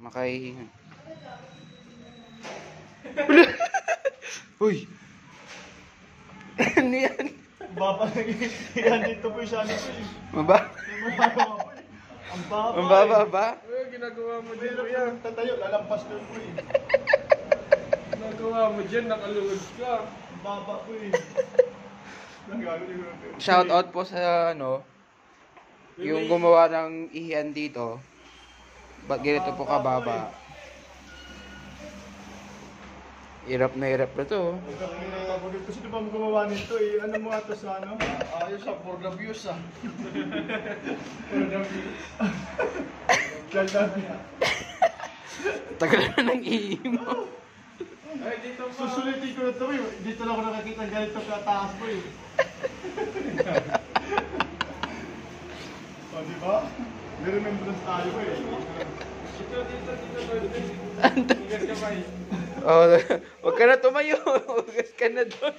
Makahihinga. Uy! Ano yan? Baba yan dito po siya nito eh. Maba? Ang baba. Ang baba ba? Uy, ginagawa mo dyan, Mahirap kuya. yung tatayo, lalampas doon po eh. Ginagawa mo dyan, nakaluhod ka. Ang baba po eh. Shout out po sa yung gumawa ng ihian dito. Ba't ganito po kababa? Hirap na to. Kasi di ba mo gumawa nito eh. Ano mo ito sa ano? Ayos ah, for the views ah. Tagal na ng ihi mo. Ay, dito pa. Susulitin ko na ito eh. Dito lang ako nakakita ng ganito kataas po eh. O diba? May remembrance tayo po eh. Dito. Ingat kamay. Oh, wag ka na tumayo. Hugas ka na doon.